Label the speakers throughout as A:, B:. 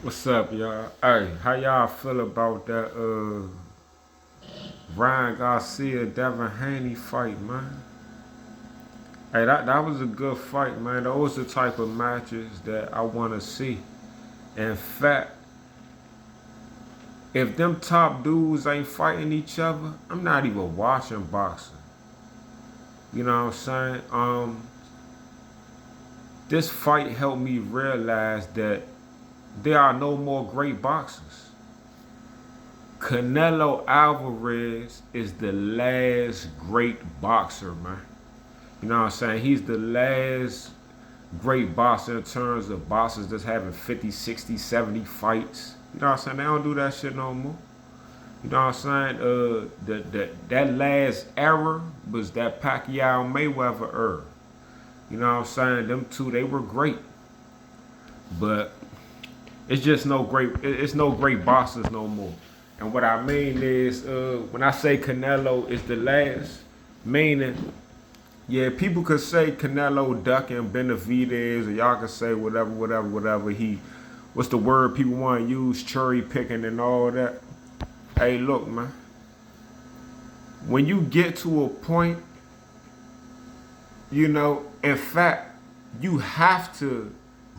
A: What's up, y'all? Hey, how y'all feel about that Ryan Garcia, Devin Haney fight, man? Hey, that was a good fight, man. Those are the type of matches that I want to see. In fact, if them top dudes ain't fighting each other, I'm not even watching boxing. You know what I'm saying? This fight helped me realize that there are no more great boxers. Canelo Alvarez is the last great boxer, man. You know what I'm saying? He's the last great boxer in terms of boxers that's having 50, 60, 70 fights. You know what I'm saying? They don't do that shit no more. You know what I'm saying? That last era was that Pacquiao Mayweather era. You know what I'm saying? Them two, they were great. But it's just no great. It's no great boxers no more. And what I mean is, when I say Canelo is the last, meaning, yeah, people could say Canelo ducking Benavidez, or y'all could say whatever, whatever, whatever. What's the word people want to use? Cherry picking and all that. Hey, look, man. When you get to a point, in fact, you have to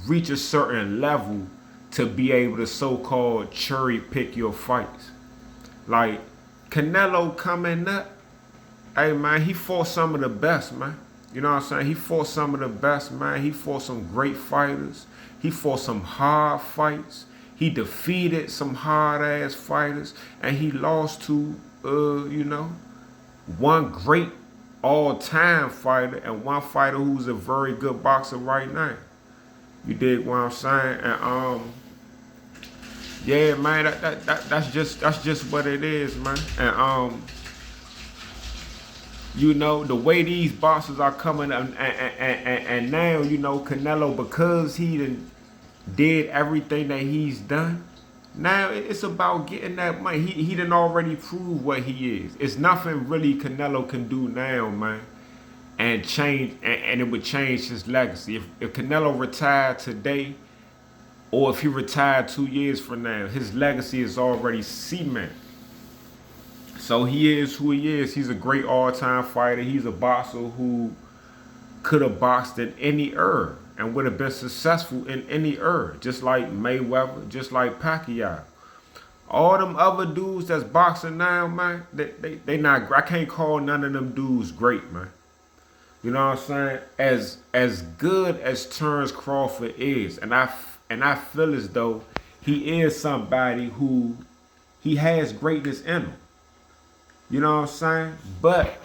A: reach a certain level to be able to so-called cherry pick your fights. Like Canelo coming up, hey man, he fought some of the best, man. You know what I'm saying? He fought some of the best, man. He fought some great fighters. He fought some hard fights. He defeated some hard ass fighters, and he lost to, one great all-time fighter and one fighter who's a very good boxer right now. You dig what I'm saying? And yeah, man, that's just what it is, man. And the way these bosses are coming and now, Canelo, because he did everything that he's done, now it's about getting that money. He done already proved what he is. It's nothing really Canelo can do now, man, and change, and it would change his legacy. If Canelo retired today, or if he retired 2 years from now, his legacy is already cemented. So he is who he is. He's a great all-time fighter. He's a boxer who could have boxed in any era and would have been successful in any era, just like Mayweather, just like Pacquiao. All them other dudes that's boxing now, man, they not. I can't call none of them dudes great, man. You know what I'm saying? As good as Terrence Crawford is, and I feel as though he is somebody who he has greatness in him. You know what I'm saying? But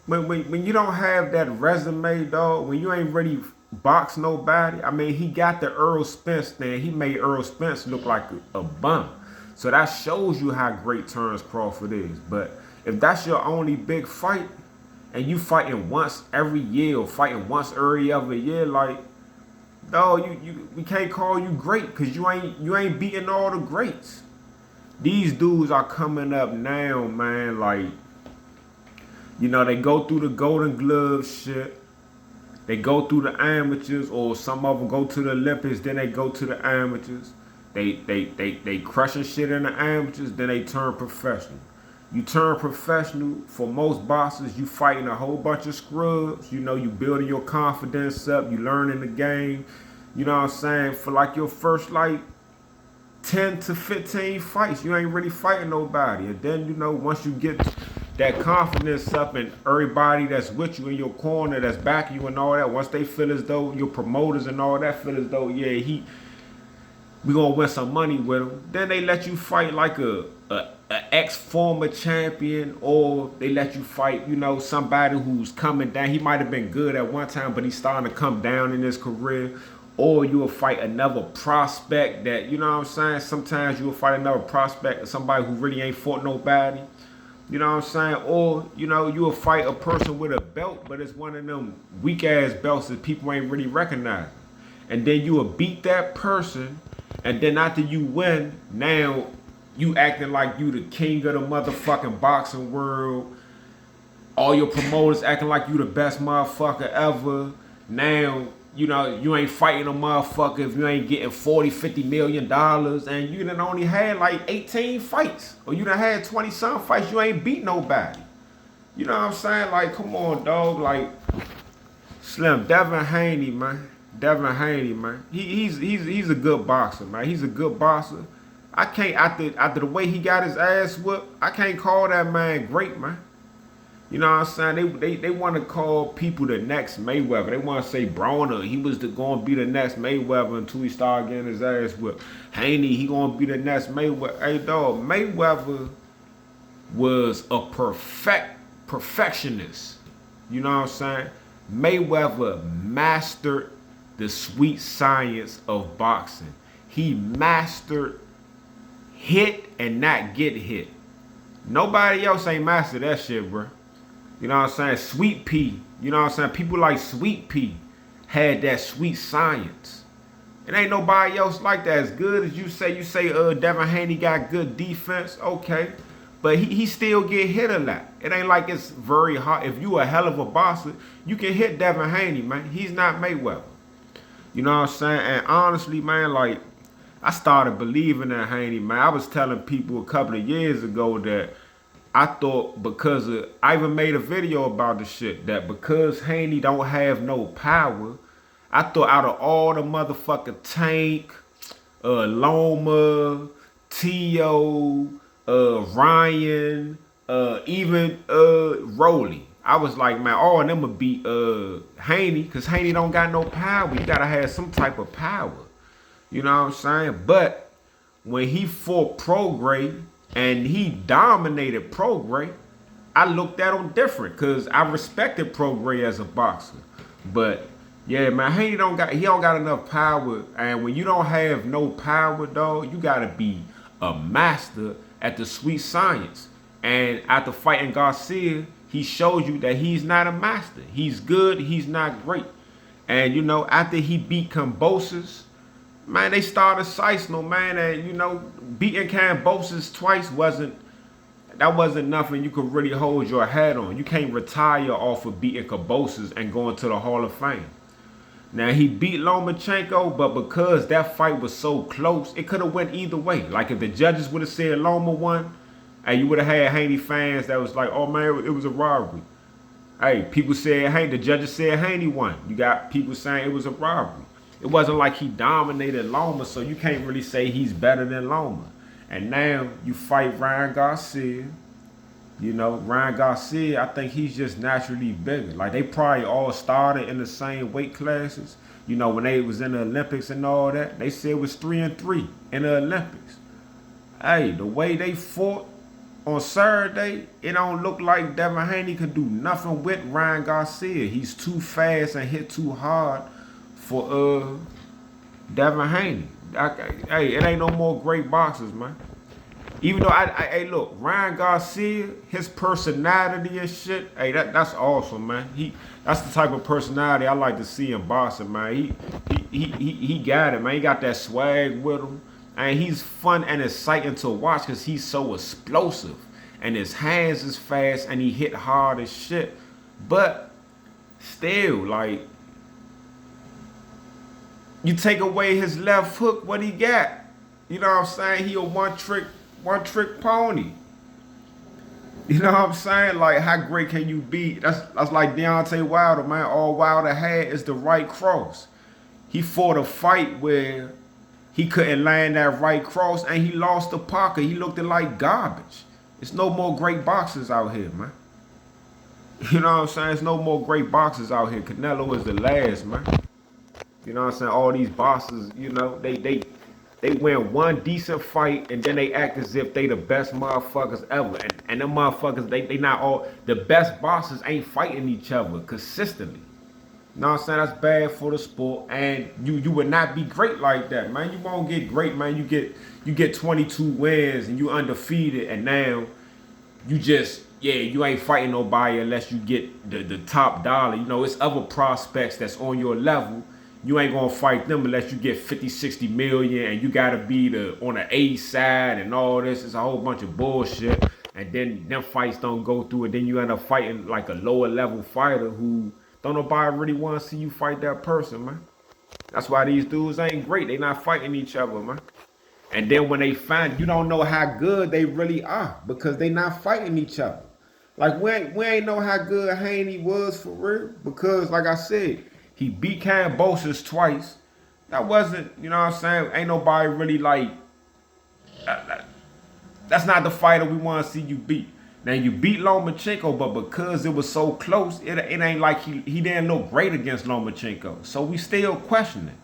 A: when you don't have that resume, dog, when you ain't really box nobody, I mean, he got the Earl Spence thing. He made Earl Spence look like a bum. So that shows you how great Terrence Crawford is. But if that's your only big fight, and you fighting once every year or fighting once every other year, like, dog, we can't call you great because you ain't beating all the greats. These dudes are coming up now, man, like, they go through the Golden Glove shit. They go through the amateurs, or some of them go to the Olympics, then they go to the amateurs. They crushing shit in the amateurs, then they turn professional. You turn professional, for most boxers, you fighting a whole bunch of scrubs. You building your confidence up, you learning the game. You know what I'm saying? For like your first, like, 10 to 15 fights, you ain't really fighting nobody. And then, once you get that confidence up and everybody that's with you in your corner, that's backing you and all that, once they feel as though your promoters and all that feel as though, yeah, we gonna win some money with him, then they let you fight like a ex-former champion, or they let you fight, somebody who's coming down. He might have been good at one time, but he's starting to come down in his career. Or you will fight another prospect that, you know what I'm saying? Sometimes you will fight another prospect, somebody who really ain't fought nobody. You know what I'm saying? Or, you will fight a person with a belt, but it's one of them weak ass belts that people ain't really recognizing. And then you will beat that person, and then after you win, now you acting like you the king of the motherfucking boxing world. All your promoters acting like you the best motherfucker ever. Now you know, you ain't fighting a motherfucker if you ain't getting 40, $50 million and you done only had like 18 fights. Or you done had 20-some fights, you ain't beat nobody. You know what I'm saying? Like, come on, dog. Like, Slim, Devin Haney, man. Devin Haney, man. He's a good boxer, man. He's a good boxer. I can't, after the way he got his ass whooped, I can't call that man great, man. You know what I'm saying? They want to call people the next Mayweather. They want to say Broner, he was going to be the next Mayweather until he started getting his ass whipped. Haney, he going to be the next Mayweather. Hey, dog, Mayweather was a perfectionist. You know what I'm saying? Mayweather mastered the sweet science of boxing. He mastered hit and not get hit. Nobody else ain't mastered that shit, bro. You know what I'm saying? Sweet Pea. You know what I'm saying? People like Sweet Pea had that sweet science. It ain't nobody else like that. As good as you say Devin Haney got good defense, okay. But he still get hit a lot. It ain't like it's very hard. If you a hell of a boxer, you can hit Devin Haney, man. He's not Mayweather. You know what I'm saying? And honestly, man, like, I started believing in Haney, man. I was telling people a couple of years ago that I thought I even made a video about the shit, that because Haney don't have no power, I thought out of all the motherfucking Tank, Loma, Tio, Ryan, even Rolly, I was like, man, all of them would beat Haney, because Haney don't got no power. You gotta have some type of power. You know what I'm saying? But when he fought Prograis and he dominated Prograis, I looked at him different because I respected Prograis as a boxer. But yeah, man, he don't got enough power. And when you don't have no power, dog, you gotta be a master at the sweet science. And after fighting Garcia, he showed you that he's not a master. He's good, he's not great. And you know, after he beat Kambosos, man, they started sicing him, man, and you know, beating Kambosos twice wasn't nothing you could really hold your head on. You can't retire off of beating Kambosos and going to the Hall of Fame. Now, he beat Lomachenko, but because that fight was so close, it could have went either way. Like, if the judges would have said Loma won, and you would have had Haney fans that was like, oh, man, it was a robbery. Hey, people said Haney, the judges said Haney won. You got people saying it was a robbery. It wasn't like he dominated Loma, so you can't really say he's better than Loma. And now you fight Ryan Garcia. You know, Ryan Garcia, I think he's just naturally bigger. Like, they probably all started in the same weight classes. You know, when they was in the Olympics and all that, they said it was 3-3 in the Olympics. Hey, the way they fought on Saturday, it don't look like Devin Haney could do nothing with Ryan Garcia. He's too fast and hit too hard for Devin Haney. Hey, it ain't no more great boxers, man. Even though hey, look, Ryan Garcia, his personality and shit, hey, that's awesome, man. That's the type of personality I like to see in boxing, man. He got it, man. He got that swag with him, and he's fun and exciting to watch because he's so explosive, and his hands is fast, and he hit hard as shit. But still, like, you take away his left hook, what he got? You know what I'm saying? He a one trick pony. You know what I'm saying? Like, how great can you be? That's like Deontay Wilder, man. All Wilder had is the right cross. He fought a fight where he couldn't land that right cross, and he lost to Parker. He looked like garbage. There's no more great boxers out here, man. You know what I'm saying? There's no more great boxers out here. Canelo is the last, man. You know what I'm saying? All these bosses, you know, they win one decent fight and then they act as if they the best motherfuckers ever. And them motherfuckers, they not all, the best bosses ain't fighting each other consistently. You know what I'm saying? That's bad for the sport. And you would not be great like that, man. You won't get great, man. You get 22 wins and you undefeated, and now you just, yeah, you ain't fighting nobody unless you get the top dollar. You know, it's other prospects that's on your level. You ain't gonna fight them unless you get 50, 60 million, and you gotta be on the A side and all this. It's a whole bunch of bullshit. And then them fights don't go through, and then you end up fighting like a lower level fighter who Don't nobody really want to see you fight that person, man. That's why these dudes ain't great. They not fighting each other, man. And then when they find, you don't know how good they really are because they not fighting each other. Like we ain't know how good Haney was for real because, like I said, he beat Cambosis twice. That wasn't, you know what I'm saying? Ain't nobody really like. That's not the fighter we want to see you beat. Now you beat Lomachenko, but because it was so close, it ain't like he didn't look great against Lomachenko. So we still questioning.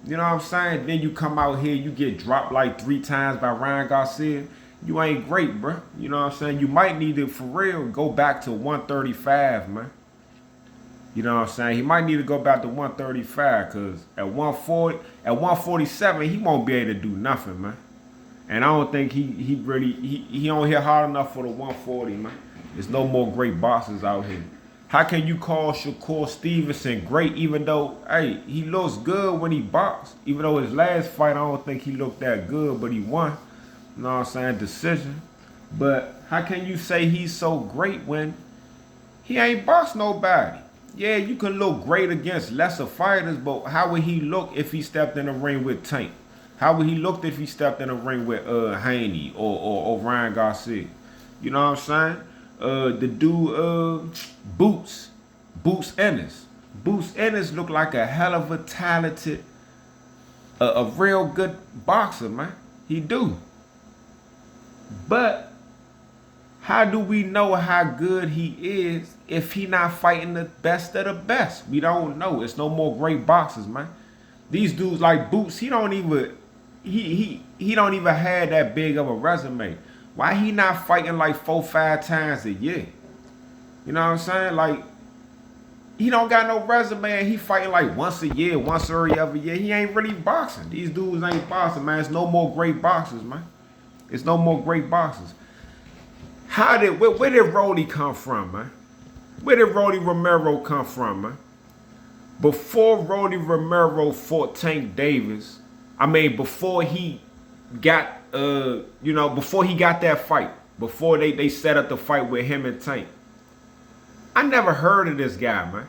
A: You know what I'm saying? Then you come out here, you get dropped like 3 times by Ryan Garcia. You ain't great, bro. You know what I'm saying? You might need to, for real, go back to 135, man. You know what I'm saying? He might need to go back to 135 because at 140, at 147, he won't be able to do nothing, man. And I don't think he don't hit hard enough for the 140, man. There's no more great boxers out here. How can you call Shakur Stevenson great even though, hey, he looks good when he boxed? Even though his last fight, I don't think he looked that good, but he won. You know what I'm saying? Decision. But how can you say he's so great when he ain't boxed nobody? Yeah, you can look great against lesser fighters, but how would he look if he stepped in the ring with Tank? How would he look if he stepped in the ring with Haney or Ryan Garcia? You know what I'm saying? The dude Boots Ennis. Boots Ennis looked like a hell of a talented, a real good boxer, man. He do. But how do we know how good he is if he not fighting the best of the best? We don't know. It's no more great boxers, man. These dudes like Boots, he don't even have that big of a resume. Why he not fighting like 4-5 times a year? You know what I'm saying? Like, he don't got no resume and he fighting like once a year, once every other year. He ain't really boxing. These dudes ain't boxing, man. It's no more great boxers, man. It's no more great boxers. Where did Rolly come from, man? Where did Rolly Romero come from, man? Before Rolly Romero fought Tank Davis, before he got before he got that fight, before they set up the fight with him and Tank, I never heard of this guy, man.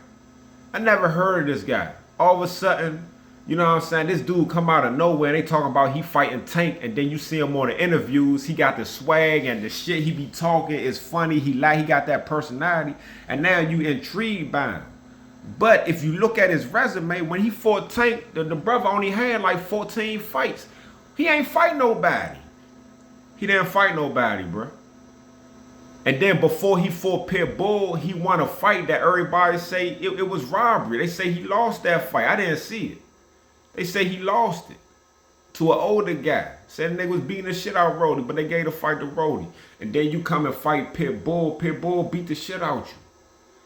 A: I never heard of this guy. All of a sudden, you know what I'm saying, this dude come out of nowhere and they talking about he fighting Tank, and then you see him on the interviews, he got the swag and the shit he be talking is funny, he got that personality, and now you intrigued by him. But if you look at his resume, when he fought Tank, the brother only had like 14 fights. He ain't fight nobody. He didn't fight nobody, bro. And then before he fought Pitbull, he won a fight that everybody say it was robbery. They say he lost that fight. I didn't see it. They say he lost it to an older guy. Said they was beating the shit out of Rolly, but they gave the fight to Rolly. And then you come and fight Pitbull. Pitbull beat the shit out you.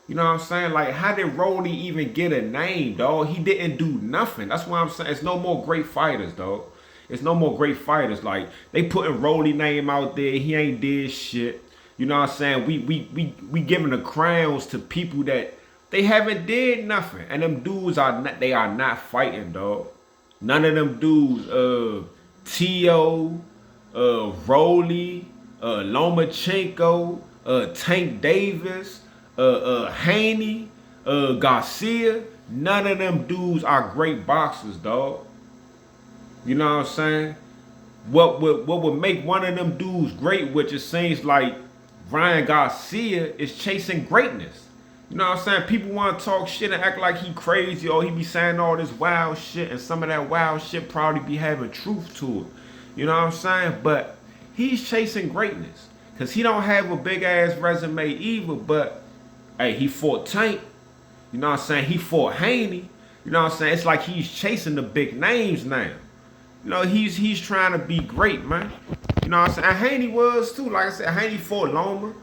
A: You know what I'm saying? Like, how did Rolly even get a name, dog? He didn't do nothing. That's why I'm saying it's no more great fighters, dog. It's no more great fighters. Like, they putting Rolly name out there. He ain't did shit. You know what I'm saying? We giving the crowns to people that they haven't did nothing. And them dudes are not fighting, dog. None of them dudes, T.O., Rolly, Lomachenko, Tank Davis, Haney, Garcia, none of them dudes are great boxers, dog. You know what I'm saying? What would make one of them dudes great, which it seems like Ryan Garcia is chasing greatness. You know what I'm saying? People want to talk shit and act like he crazy or he be saying all this wild shit, and some of that wild shit probably be having truth to it. You know what I'm saying? But he's chasing greatness because he don't have a big ass resume either, but hey, he fought Tank. You know what I'm saying? He fought Haney. You know what I'm saying? It's like he's chasing the big names now. You know, he's trying to be great, man. You know what I'm saying? And Haney was too. Like I said, Haney fought Loma.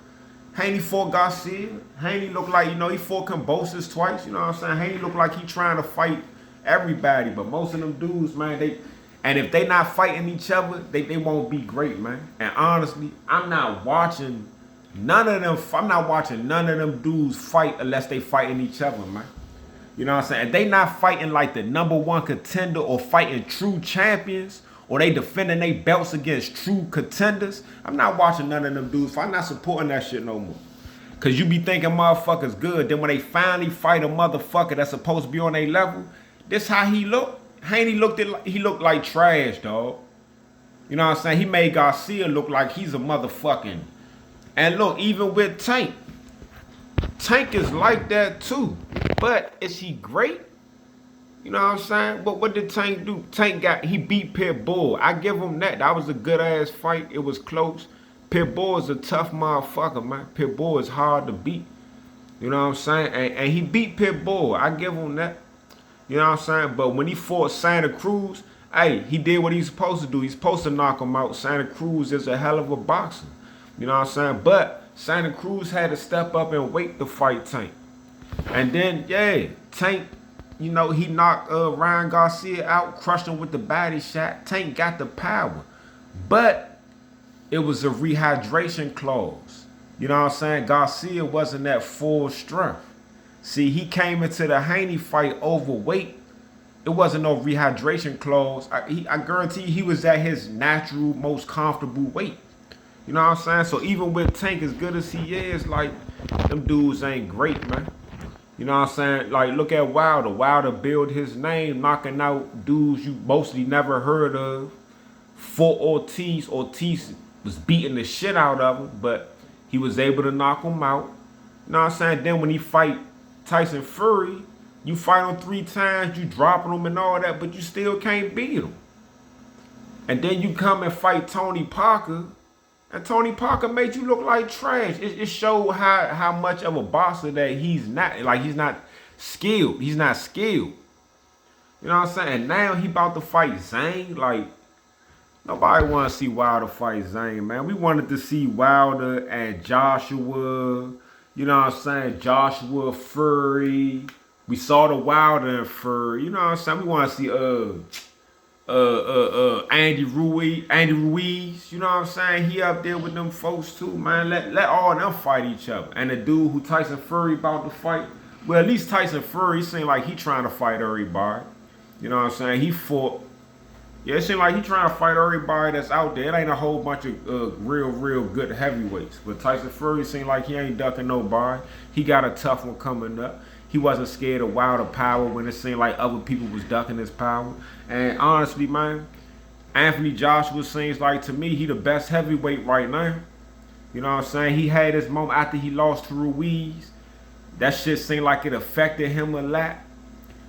A: Haney fought Garcia. Haney looked like, he fought Cambosis twice. You know what I'm saying? Haney looked like he trying to fight everybody. But most of them dudes, man, and if they not fighting each other, they won't be great, man. And honestly, I'm not watching none of them dudes fight unless they fighting each other, man. You know what I'm saying? If they not fighting like the #1 contender or fighting true champions or they defending their belts against true contenders, I'm not watching none of them dudes. I'm not supporting that shit no more. Cause you be thinking motherfuckers good. Then when they finally fight a motherfucker that's supposed to be on their level, this how he look. Haney he looked like trash, dog. You know what I'm saying? He made Garcia look like he's a motherfucking. And look, even with Tank is like that too. But is he great? You know what I'm saying? But what did Tank do? He beat Pitbull. I give him that. That was a good ass fight. It was close. Pitbull is a tough motherfucker, man. Pitbull is hard to beat. You know what I'm saying? And he beat Pitbull. I give him that. You know what I'm saying? But when he fought Santa Cruz, hey, he did what he's supposed to do. He's supposed to knock him out. Santa Cruz is a hell of a boxer. You know what I'm saying? But Santa Cruz had to step up and wait to fight Tank. And then, yeah, Tank, you know, he knocked Ryan Garcia out, crushed him with the body shot. Tank got the power. But it was a rehydration clause. You know what I'm saying? Garcia wasn't at full strength. See, he came into the Haney fight overweight. It wasn't no rehydration clause. I guarantee he was at his natural, most comfortable weight. You know what I'm saying? So even with Tank, as good as he is, like, them dudes ain't great, man. You know what I'm saying? Like, look at Wilder. Wilder built his name knocking out dudes you mostly never heard of. For Ortiz was beating the shit out of him, but he was able to knock him out. You know what I'm saying? Then when he fight Tyson Fury, you fight him 3 times, you dropping him and all that, but you still can't beat him. And then you come and fight Tony Parker, and Tony Parker made you look like trash. It showed how much of a boxer that he's not. Like, he's not skilled. He's not skilled. You know what I'm saying? And now he about to fight Zane. Like, nobody want to see Wilder fight Zane, man. We wanted to see Wilder and Joshua. You know what I'm saying? Joshua, Fury. We saw the Wilder and Fury. You know what I'm saying? We want to see Andy Ruiz. You know what I'm saying? He up there with them folks too, man. Let all them fight each other. And the dude who Tyson Fury about to fight, well, at least Tyson Fury seemed like he trying to fight everybody. You know what I'm saying? He fought. Yeah, it seemed like he trying to fight everybody that's out there. It ain't a whole bunch of real good heavyweights. But Tyson Fury seemed like he ain't ducking nobody. He got a tough one coming up. He wasn't scared of Wilder power when it seemed like other people was ducking his power. And honestly, man, Anthony Joshua seems like, to me, he the best heavyweight right now. You know what I'm saying? He had his moment after he lost to Ruiz. That shit seemed like it affected him a lot.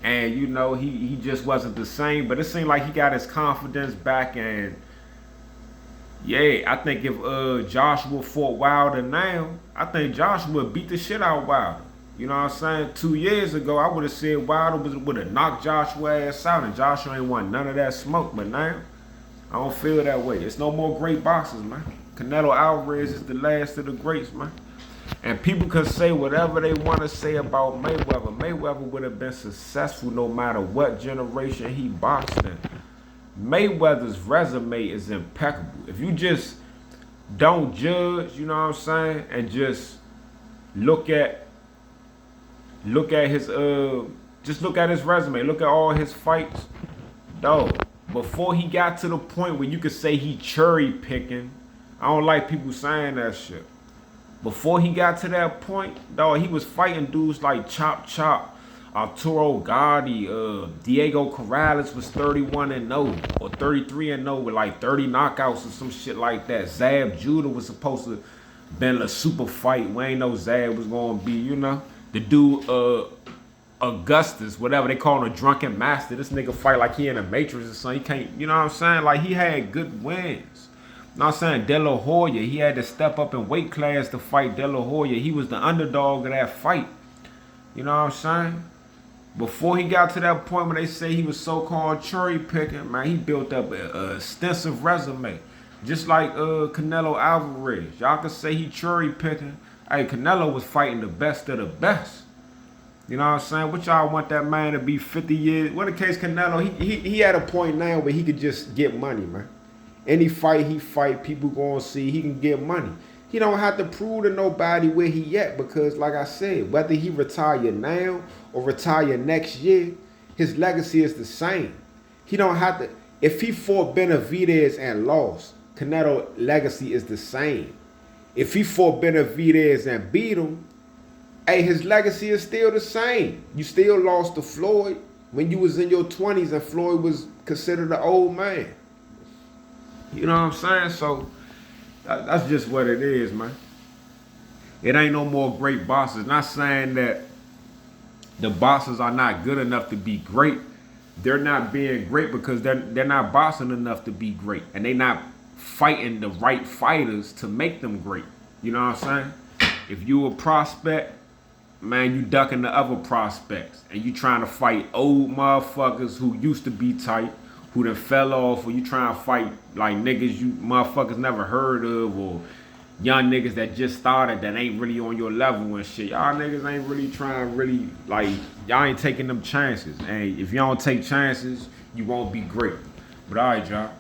A: And, you know, he just wasn't the same. But it seemed like he got his confidence back. And, yeah, I think if Joshua fought Wilder now, I think Joshua beat the shit out of Wilder. You know what I'm saying? 2 years ago, I would have said Wilder would have knocked Joshua ass out. And Joshua ain't want none of that smoke. But now, I don't feel that way. It's no more great boxers, man. Canelo Alvarez is the last of the greats, man. And people can say whatever they want to say about Mayweather. Mayweather would have been successful no matter what generation he boxed in. Mayweather's resume is impeccable. If you just don't judge, you know what I'm saying, and just look at his just look at his resume, look at all his fights, dog. Before he got to the point where you could say he cherry picking, I don't like people saying that shit. Before he got to that point, dog, he was fighting dudes like Chop Chop, Arturo Gatti, Diego Corrales was 31-0 or 33-0 with like 30 knockouts or some shit like that. Zab Judah was supposed to been a super fight. We ain't know Zab was gonna be, you know. The dude, Augustus, whatever they call him, a drunken master. This nigga fight like he in a Matrix or something. He can't, you know what I'm saying? Like, he had good wins. You know what I'm saying? De La Hoya, he had to step up in weight class to fight De La Hoya. He was the underdog of that fight. You know what I'm saying? Before he got to that point when they say he was so-called cherry picking, man, he built up an extensive resume. Just like Canelo Alvarez. Y'all can say he cherry picking. Hey, Canelo was fighting the best of the best. You know what I'm saying? What y'all want that man to be 50 years? What the case Canelo, he had a point now where he could just get money, man. Any fight he fight, people gonna see he can get money. He don't have to prove to nobody where he at, because like I said, whether he retire now or retire next year, his legacy is the same. He don't have to, if he fought Benavidez and lost, Canelo legacy is the same. If he fought Benavidez and beat him, hey, his legacy is still the same. You still lost to Floyd when you was in your 20s and Floyd was considered an old man. You know what I'm saying? So that's just what it is, man. It ain't no more great bosses. Not saying that the bosses are not good enough to be great. They're not being great because they're not bossing enough to be great. And they not fighting the right fighters to make them great. You know what I'm saying? If you a prospect, man, you ducking the other prospects. And you trying to fight old motherfuckers who used to be tight, who done fell off, or you trying to fight like niggas you motherfuckers never heard of, or young niggas that just started that ain't really on your level and shit. Y'all niggas ain't really trying to really, like, y'all ain't taking them chances. And if y'all don't take chances, you won't be great. But all right, y'all.